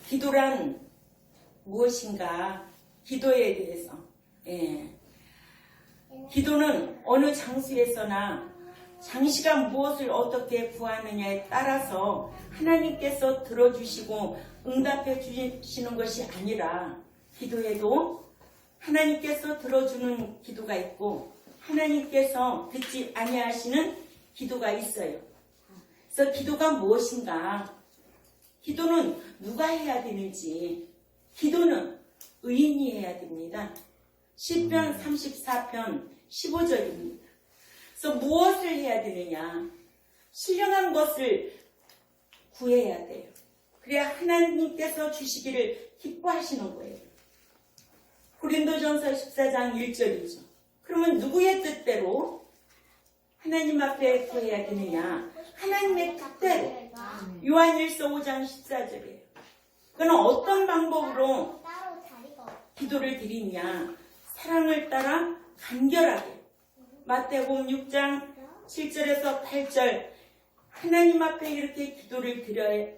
기도란 무엇인가? 기도에 대해서. 기도는 어느 장소에서나 장시간 무엇을 어떻게 구하느냐에 따라서 하나님께서 들어주시고 응답해 주시는 것이 아니라, 기도에도 하나님께서 들어주는 기도가 있고 하나님께서 듣지 아니하시는 기도가 있어요. 그래서 기도가 무엇인가? 기도는 누가 해야 되는지, 기도는 의인이 해야 됩니다. 시편 34편 15절입니다. 그래서 무엇을 해야 되느냐? 신령한 것을 구해야 돼요. 그래야 하나님께서 주시기를 기뻐하시는 거예요. 고린도전서 14장 1절이죠. 그러면 누구의 뜻대로 하나님 앞에 구해야 되느냐? 하나님의 뜻대로. 요한일서 5장 14절이에요. 그는 어떤 방법으로 기도를 드리냐? 사랑을 따라 간결하게. 마태복음 6장 7절에서 8절, 하나님 앞에 이렇게 기도를 드려야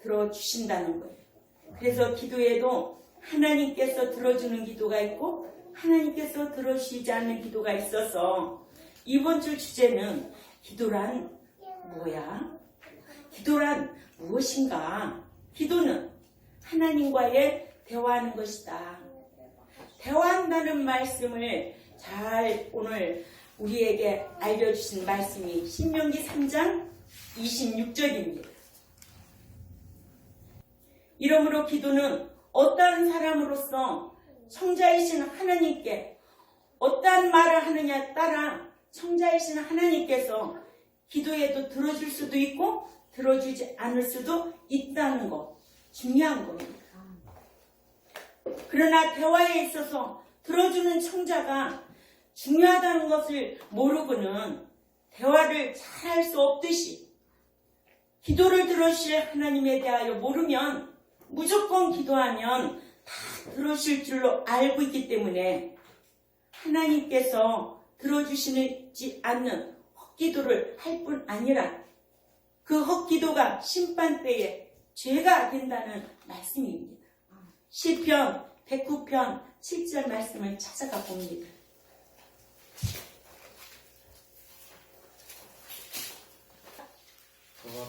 들어주신다는 거예요. 그래서 기도에도 하나님께서 들어주는 기도가 있고 하나님께서 들어주시지 않는 기도가 있어서, 이번 주 주제는 기도란 뭐야? 기도란 무엇인가? 기도는 하나님과의 대화하는 것이다. 대화한다는 말씀을 잘 오늘 우리에게 알려주신 말씀이 신명기 3장 26절입니다. 이러므로 기도는 어떠한 사람으로서 청자이신 하나님께 어떠한 말을 하느냐에 따라 청자이신 하나님께서 기도에도 들어줄 수도 있고 들어주지 않을 수도 있다는 거, 중요한 겁니다. 그러나 대화에 있어서 들어주는 청자가 중요하다는 것을 모르고는 대화를 잘 할 수 없듯이, 기도를 들어주실 하나님에 대하여 모르면 무조건 기도하면 다 들어주실 줄로 알고 있기 때문에 하나님께서 들어주시지 않는 헛기도를 할 뿐 아니라 그 헛기도가 심판때에 죄가 된다는 말씀입니다. 시편 109편 7절 말씀을 찾아가 봅니다. 그가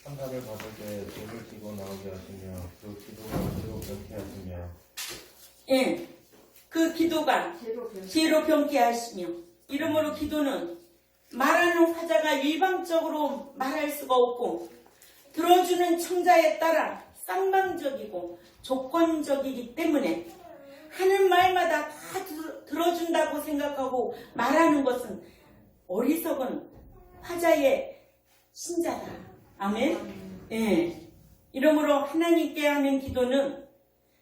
판단을 받을 때 돌을 끼고 나오게 하시며 그 기도가 죄로 변케 하시며. 예, 그 기도가 죄로 변케 하시며. 이러므로 기도는 말하는 화자가 일방적으로 말할 수가 없고 들어주는 청자에 따라 쌍방적이고 조건적이기 때문에 하는 말마다 다 들어준다고 생각하고 말하는 것은 어리석은 화자의 신자다. 아멘. 예. 이러므로 하나님께 하는 기도는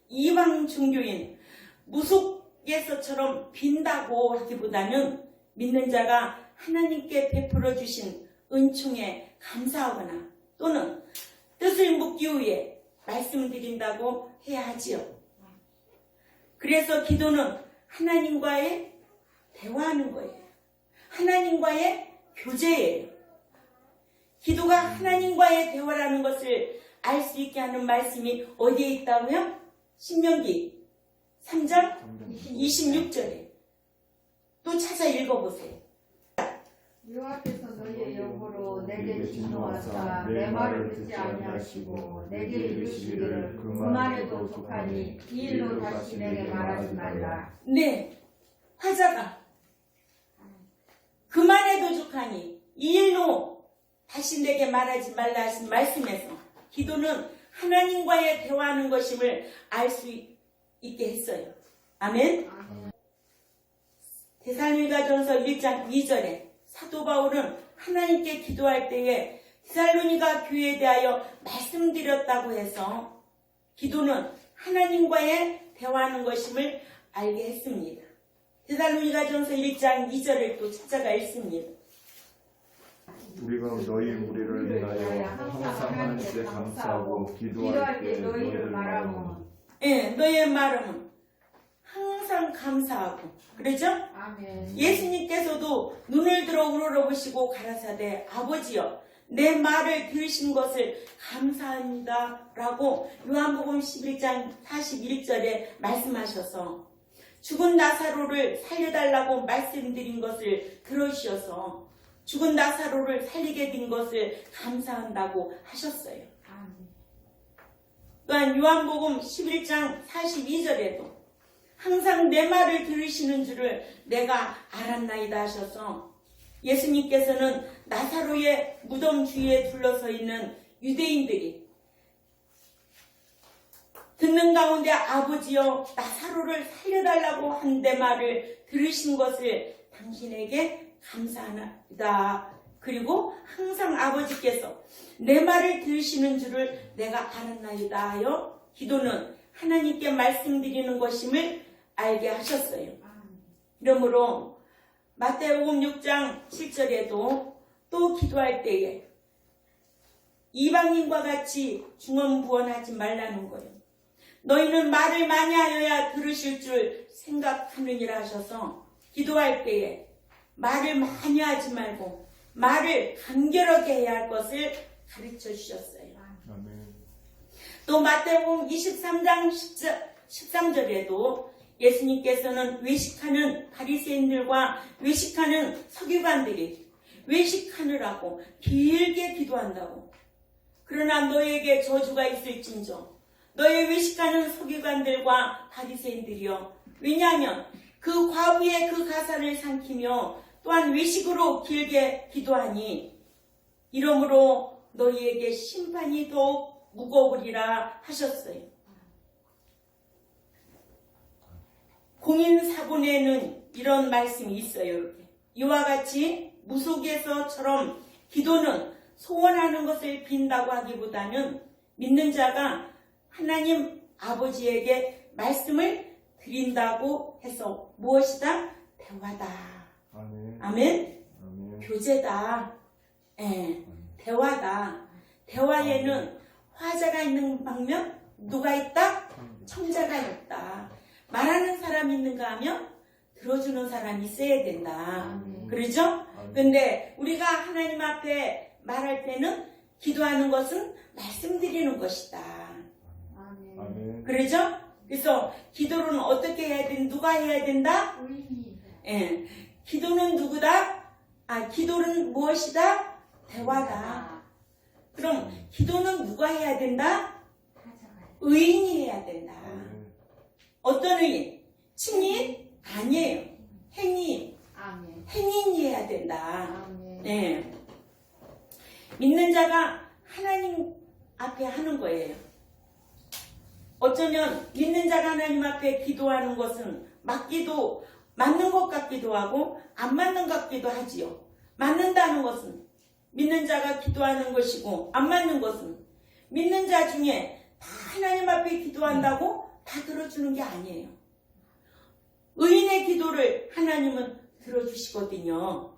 이방 종교인 무속에서처럼 빈다고 하기보다는 믿는 자가 하나님께 베풀어 주신 은총에 감사하거나 또는 뜻을 묻기 위해 말씀드린다고 해야 하지요. 그래서 기도는 하나님과의 대화하는 거예요. 하나님과의 교제예요. 기도가 하나님과의 대화라는 것을 알 수 있게 하는 말씀이 어디에 있다고요? 신명기 3장 26절에. 또 찾아 읽어보세요. 여호와께서 너희의 영으로 내게 진노하사 내 말을 듣지 아니하시고 내게 이르시기를 그 말에도 족하니 이 일로 다시 내게 말하지 말라. 네, 화자가 그 말에도 족하니 이 일로 다시 내게 말하지 말라 하신 말씀에서 기도는 하나님과의 대화하는 것임을 알 수 있게 했어요. 아멘. 데살로니가전서 1장 2절에 사도 바울은 하나님께 기도할 때에 데살로니가 교회에 대하여 말씀드렸다고 해서 기도는 하나님과의 대화하는 것임을 알게 했습니다. 데살로니가전서 1장 2절을 또 찾아가 읽습니다. 우리가 너희 무리를 인하여 항상 하나님께 감사하고 기도할 때 너희를 말하면. 예, 너의 말은 항상 감사하고. 그러죠? 아멘. 예수님께서도 눈을 들어 우러러보시고 가라사대 아버지여 내 말을 들으신 것을 감사합니다 라고 요한복음 11장 41절에 말씀하셔서 죽은 나사로를 살려달라고 말씀드린 것을 들으셔서 죽은 나사로를 살리게 된 것을 감사한다고 하셨어요. 또한 요한복음 11장 42절에도 항상 내 말을 들으시는 줄을 내가 알았나이다 하셔서 예수님께서는 나사로의 무덤 주위에 둘러서 있는 유대인들이 듣는 가운데 아버지여 나사로를 살려달라고 한 내 말을 들으신 것을 당신에게 감사하다. 그리고 항상 아버지께서 내 말을 들으시는 줄을 내가 알았나이다 하여 기도는 하나님께 말씀드리는 것임을 알게 하셨어요. 그러므로 마태복음 6장 7절에도 또 기도할 때에 이방인과 같이 중언부언하지 말라는 거예요. 너희는 말을 많이 하여야 들으실 줄 생각하느니라 하셔서 기도할 때에 말을 많이 하지 말고 말을 간결하게 해야 할 것을 가르쳐 주셨어요. 또 마태복음 23장 13절에도 예수님께서는 외식하는 바리새인들과 외식하는 서기관들이 외식하느라고 길게 기도한다고. 그러나 너에게 저주가 있을진저 너의 외식하는 서기관들과 바리새인들이여. 왜냐하면 그 과부의 그 가사를 삼키며 또한 외식으로 길게 기도하니 이러므로 너희에게 심판이 더욱 무거우리라 하셨어요. 공인사본에는 이런 말씀이 있어요. 이렇게. 이와 같이 무속에서처럼 기도는 소원하는 것을 빈다고 하기보다는 믿는 자가 하나님 아버지에게 말씀을 드린다고 해서 무엇이다? 대화다. 아멘. 교제다. 대화다. 대화에는 화자가 있는 방면 누가 있다? 청자가 있다. 말하는 사람이 있는가 하면 들어주는 사람이 있어야 된다. 그러죠? 근데 우리가 하나님 앞에 말할 때는 기도하는 것은 말씀드리는 것이다. 그러죠? 그래서 기도는 어떻게 해야 된다? 누가 해야 된다? 기도는 누구다? 기도는 무엇이다? 대화다. 그럼 기도는 누가 해야 된다? 의인이 해야 된다. 어떤 의인? 친인? 아니에요. 행인. 행인이 해야 된다. 네. 믿는 자가 하나님 앞에 하는 거예요. 어쩌면 믿는 자가 하나님 앞에 기도하는 것은 맞는 것 같기도 하고 안 맞는 것 같기도 하지요. 맞는다는 것은 믿는 자가 기도하는 것이고 안 맞는 것은 믿는 자 중에 다 하나님 앞에 기도한다고 다 들어주는 게 아니에요. 의인의 기도를 하나님은 들어주시거든요.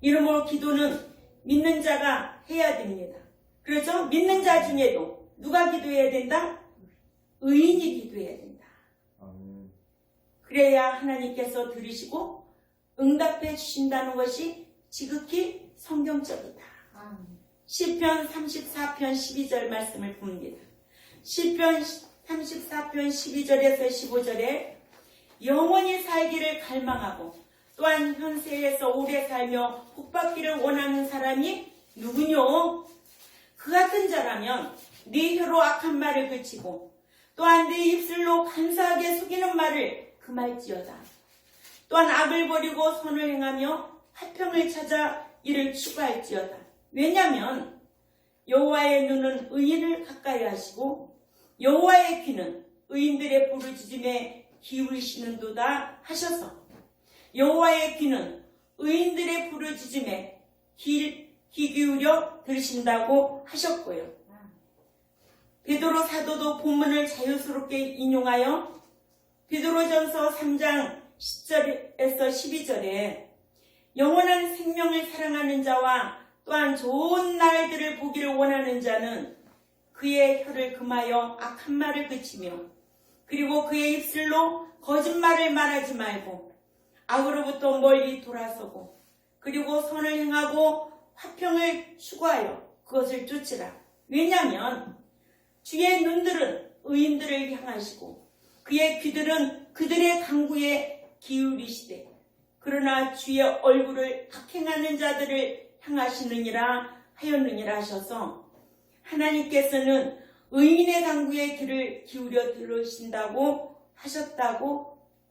이러므로 기도는 믿는 자가 해야 됩니다. 그렇죠? 믿는 자 중에도 누가 기도해야 된다? 의인이 기도해야 된다. 그래야 하나님께서 들으시고 응답해 주신다는 것이 지극히 성경적이다. 시편 34편 12절 말씀을 봅니다. 시편 34편 12절에서 15절에 영원히 살기를 갈망하고 또한 현세에서 오래 살며 복받기를 원하는 사람이 누구뇨? 그 같은 자라면 네 혀로 악한 말을 그치고 또한 네 입술로 간사하게 속이는 말을 금할지어다. 또한 악을 버리고 선을 행하며 화평을 찾아 이를 추구할지어다. 왜냐하면 여호와의 눈은 의인을 가까이 하시고 여호와의 귀는 의인들의 부르짖음에 기울이시는도다 하셔서 여호와의 귀는 의인들의 부르짖음에 귀 기울여 들으신다고 하셨고요. 베드로 사도도 본문을 자유스럽게 인용하여 베드로전서 3장 10절에서 12절에 영원한 생명을 사랑하는 자와 또한 좋은 날들을 보기를 원하는 자는 그의 혀를 금하여 악한 말을 그치며 그리고 그의 입술로 거짓말을 말하지 말고 악으로부터 멀리 돌아서고 그리고 선을 행하고 화평을 추구하여 그것을 쫓으라. 왜냐하면 주의 눈들은 의인들을 향하시고 그의 귀들은 그들의 간구에 기울이시되 그러나 주의 얼굴을 악행하는 자들을 향하시느니라 하였느니라 하셔서 하나님께서는 의인의 간구에 귀를 기울여 들으신다고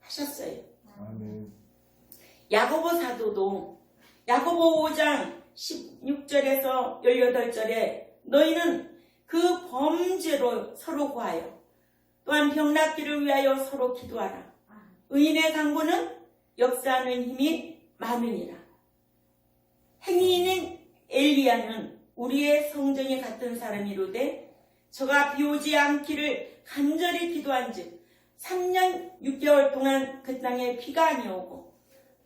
하셨어요. 아멘. 야고보 사도도 야고보 5장 16절에서 18절에 너희는 그 범죄로 서로 구하여 또한 병낫기를 위하여 서로 기도하라. 의인의 간구는 역사하는 힘이 많으니라. 행위인인 엘리야는 우리의 성전이 같은 사람이로되 저가 비오지 않기를 간절히 기도한즉 3년 6개월 동안 그 땅에 비가 아니오고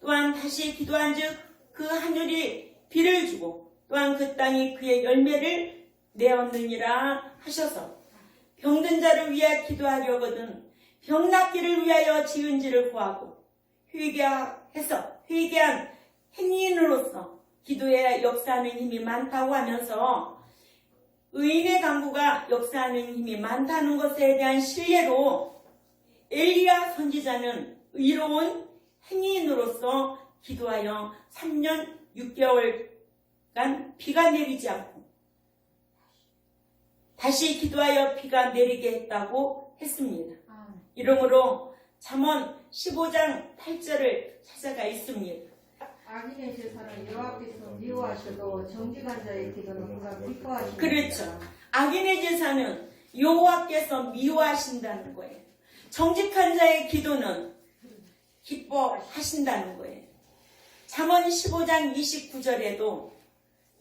또한 다시 기도한즉 그 하늘이 비를 주고 또한 그 땅이 그의 열매를 내었느니라 하셔서 병든 자를 위해 기도하려거든 병낫기를 위하여 지은지를 구하고 회개한 행위인으로서 기도에 역사하는 힘이 많다고 하면서 의인의 간구가 역사하는 힘이 많다는 것에 대한 신뢰로 엘리야 선지자는 의로운 행위인으로서 기도하여 3년 6개월간 비가 내리지 않고 다시 기도하여 비가 내리게 했다고 했습니다. 이러므로 잠언 15장 8절을 찾아가 있습니다. 악인의 제사는 여호와께서 미워하셔도 정직한 자의 기도는 그가 기뻐하시니라. 그렇죠. 악인의 제사는 여호와께서 미워하신다는 거예요. 정직한 자의 기도는 기뻐하신다는 거예요. 잠언 15장 29절에도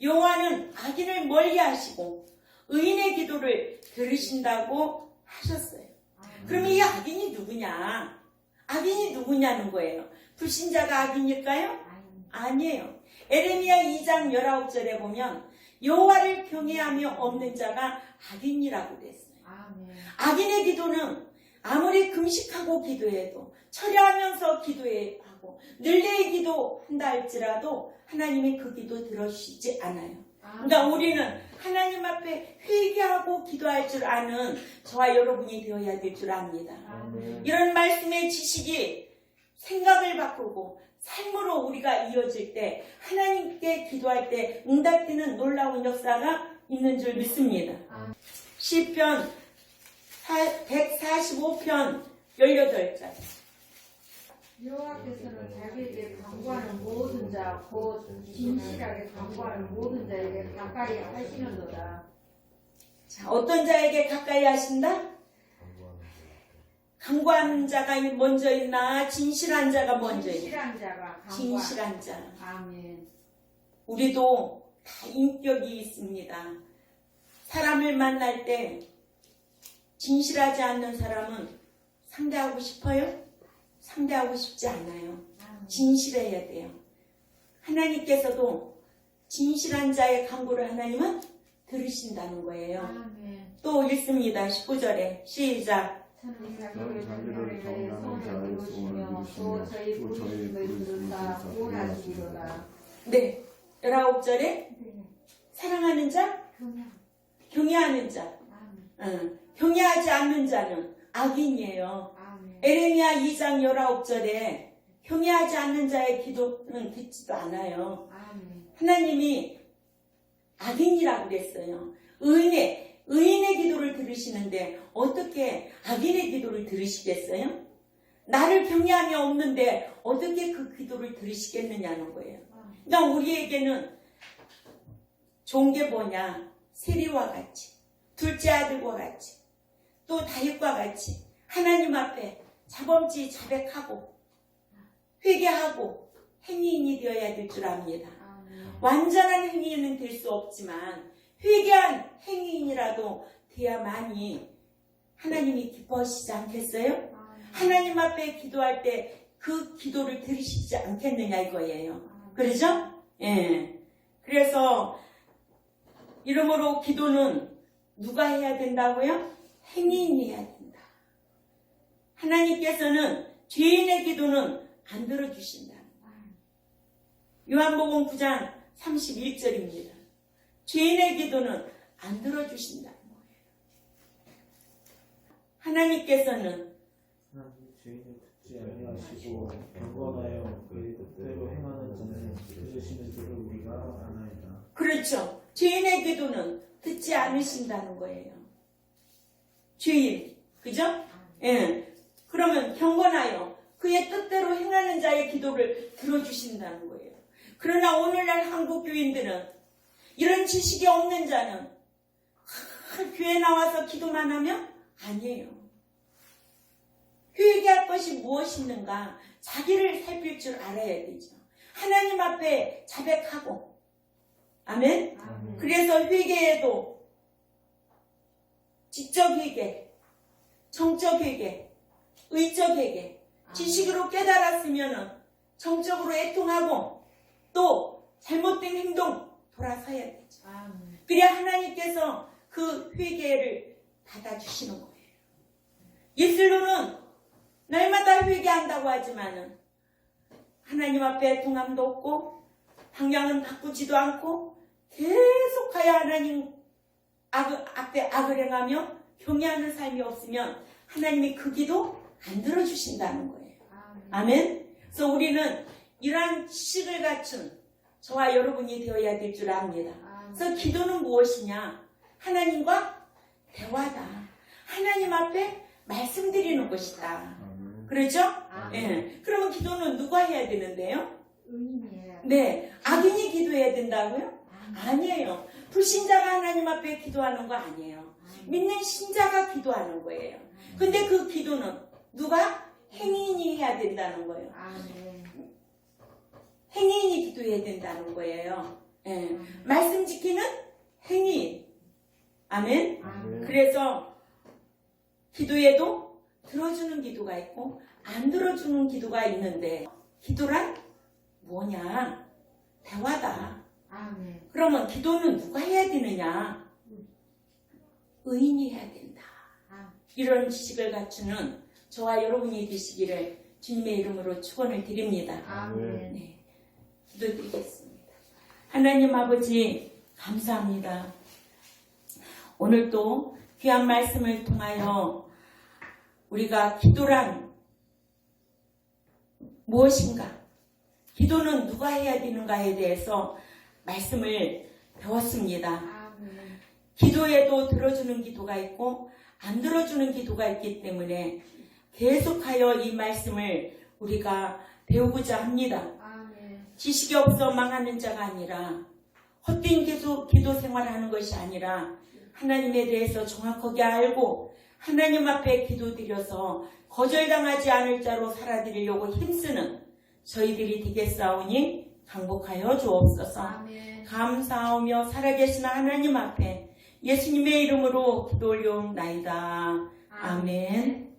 여호와는 악인을 멀리하시고 의인의 기도를 들으신다고 하셨어요. 그럼 이 악인이 누구냐? 악인이 누구냐는 거예요. 불신자가 악인일까요? 아니에요. 에레미야 2장 19절에 보면 여호와를 경외하며 없는 자가 악인이라고 그랬어요. 악인의 기도는 아무리 금식하고 기도해도 철야하면서 기도하고 늘레의 기도한다 할지라도 하나님이 그 기도 들어주시지 않아요. 그러니까 우리는 하나님 앞에 회개하고 기도할 줄 아는 저와 여러분이 되어야 될 줄 압니다. 이런 말씀의 지식이 생각을 바꾸고 삶으로 우리가 이어질 때 하나님께 기도할 때 응답되는 놀라운 역사가 있는 줄 믿습니다. 시편 145편 18절 여호와께서는 자기에게 간구하는 모든 자, 곧 진실하게 간구하는 모든 자에게 가까이 하시는도다. 자, 어떤 자에게 가까이 하신다? 간구하는 자가 먼저 있나? 진실한 자가 먼저 있나? 진실한 자가 간구하는 진실한 자. 아멘. 우리도 다 인격이 있습니다. 사람을 만날 때 진실하지 않는 사람은 상대하고 싶어요? 상대하고 싶지 않아요. 진실해야 돼요. 하나님께서도 진실한 자의 간구를 하나님은 들으신다는 거예요. 아멘. 또 읽습니다. 19절에 시작. 저는 자기를 전멸에 손을 이루시며 또 저희 부르심을 들으사 구원하시리로다. 네. 19절에 사랑하는 자, 경외하는 자. 경외하지 않는 자는 악인이에요. 에레미야 2장 19절에 경외하지 않는 자의 기도는 듣지도 않아요. 하나님이 악인이라고 그랬어요. 의인의 기도를 들으시는데 어떻게 악인의 기도를 들으시겠어요? 나를 경외함이 없는데 어떻게 그 기도를 들으시겠느냐는 거예요. 그러니까 우리에게는 좋은 게 뭐냐? 세리와 같이, 둘째 아들과 같이, 또 다윗과 같이 하나님 앞에 자범지 자백하고 회개하고 행위인이 되어야 될 줄 압니다. 완전한 행위인은 될 수 없지만 회개한 행위인이라도 돼야만이 하나님이 기뻐하시지 않겠어요? 하나님 앞에 기도할 때 그 기도를 들으시지 않겠느냐 이거예요. 그러죠? 예. 그래서 이러므로 기도는 누가 해야 된다고요? 행위인이 해야 된다. 하나님께서는 죄인의 기도는 안 들어주신다. 요한복음 9장 31절입니다. 죄인의 기도는 안 들어주신다는 거예요. 하나님께서는 하나님 죄인을 듣지 아니하시고 경건하여 그의 뜻대로 행하는 자는 들으시는 줄을 우리가 아나이다. 그렇죠. 죄인의 기도는 듣지 않으신다는 거예요. 죄인, 그죠? 예. 그러면 경건하여 그의 뜻대로 행하는 자의 기도를 들어주신다는 거예요. 그러나 오늘날 한국 교인들은 이런 지식이 없는 자는 교회 나와서 기도만 하면 아니에요. 회개할 것이 무엇이 있는가 자기를 살필 줄 알아야 되죠. 하나님 앞에 자백하고 아멘? 아멘. 그래서 회개에도 지적 회개, 정적 회개, 의적 회개, 지식으로 깨달았으면 정적으로 애통하고 또 잘못된 행동 돌아서야 되죠. 아멘. 그래야 하나님께서 그 회개를 받아주시는 거예요. 예술로는 날마다 회개한다고 하지만은 하나님 앞에 애통함도 없고 방향은 바꾸지도 않고 계속하여 하나님 앞에 악을 행하며 경외하는 삶이 없으면 하나님이 그 기도 안 들어주신다는 거예요. 아멘. 그래서 우리는 이러한 지식을 갖춘 저와 여러분이 되어야 될 줄 압니다. 그래서 기도는 무엇이냐? 하나님과 대화다. 하나님 앞에 말씀드리는 것이다. 그렇죠? 예. 그러면 기도는 누가 해야 되는데요? 의인이에요. 네. 악인이 기도해야 된다고요? 아니에요. 불신자가 하나님 앞에 기도하는 거 아니에요. 믿는 신자가 기도하는 거예요. 근데 그 기도는 누가? 행인이 해야 된다는 거예요. 아멘. 행인이 기도해야 된다는 거예요. 예. 말씀 지키는 행인. 아멘. 아멘. 그래서 기도에도 들어주는 기도가 있고 안 들어주는 기도가 있는데 기도란 뭐냐? 대화다. 아멘. 그러면 기도는 누가 해야 되느냐? 의인이 해야 된다. 이런 지식을 갖추는 저와 여러분이 되시기를 주님의 이름으로 축원을 드립니다. 아멘. 네, 기도드리겠습니다. 하나님 아버지 감사합니다. 오늘도 귀한 말씀을 통하여 우리가 기도란 무엇인가, 기도는 누가 해야 되는가에 대해서 말씀을 배웠습니다. 아멘. 기도에도 들어주는 기도가 있고 안 들어주는 기도가 있기 때문에 계속하여 이 말씀을 우리가 배우고자 합니다. 아멘. 지식이 없어 망하는 자가 아니라 헛된 기도 생활하는 것이 아니라 하나님에 대해서 정확하게 알고 하나님 앞에 기도드려서 거절당하지 않을 자로 살아드리려고 힘쓰는 저희들이 되겠사오니 강복하여 주옵소서. 아멘. 감사하며 살아계신 하나님 앞에 예수님의 이름으로 기도 올려옵나이다. 아멘.